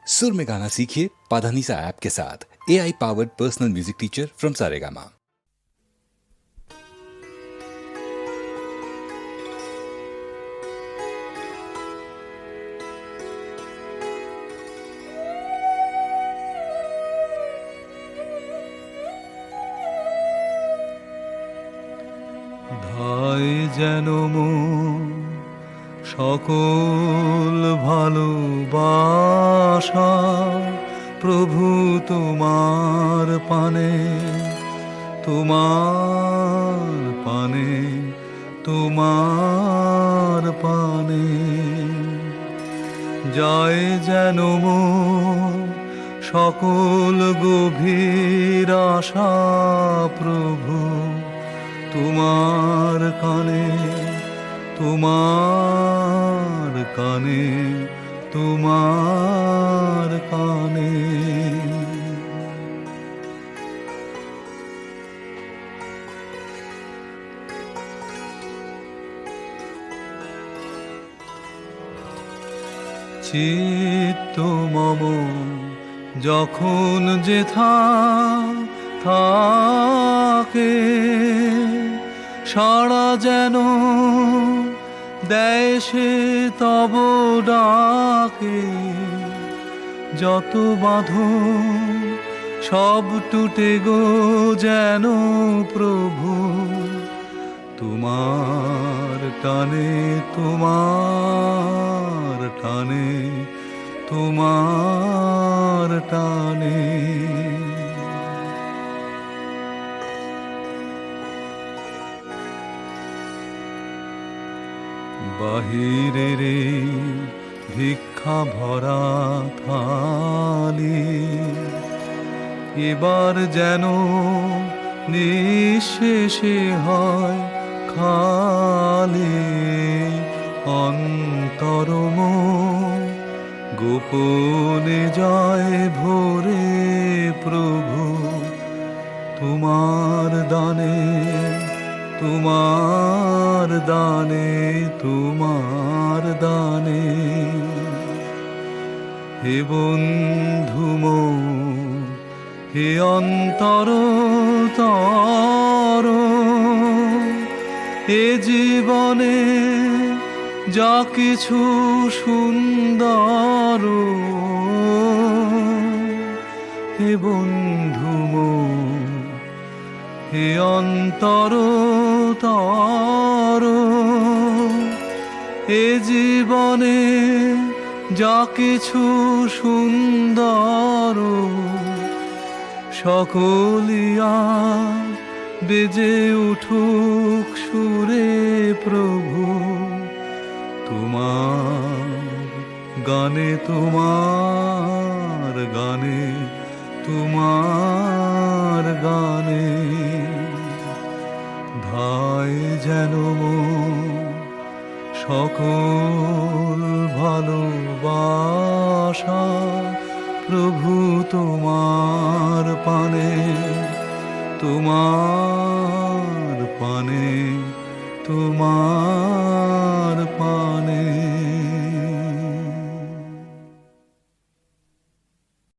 सुर में गाना सीखिए पाधानीसा ऐप के साथ। AI powered personal music teacher from Saregama. ধায় যেন সকল ভালোবাসা প্রভু তোমার পানে, তোমার পানে, তোমার পানে যায় যেন সকল গভীর আশা প্রভু তোমার কানে, তোমার কানে, তোমার কানে। চিত্ত মম যখন যেথা থাকে, সাড়া যেন দেয় সে তব ডাকে। যত বাঁধন সব টুটে গো যেন প্রভু তোমার টানে, তোমার টানে, তোমার টানে। বাহিরের ভিক্ষা ভরা থালি এবার যেন নিঃশেষে হয় খালি। অন্তরম গোপনে যায় ভরে প্রভু তোমার দানে, তোমার দানে, তোমার দানে। হে বন্ধু হে অন্তর তর, এ জীবনে যা কিছু সুন্দর, হে বন্ধু হে অন্তর তর, এ জীবনে যা কিছু সুন্দর সকলিয়া বেজে উঠুক সুরে প্রভু তোমার গানে, তোমার গানে, তোমার গানে। ধায় যেন সকল ভালোবাসা প্রভু তোমার পানে, তোমার পানে, তোমার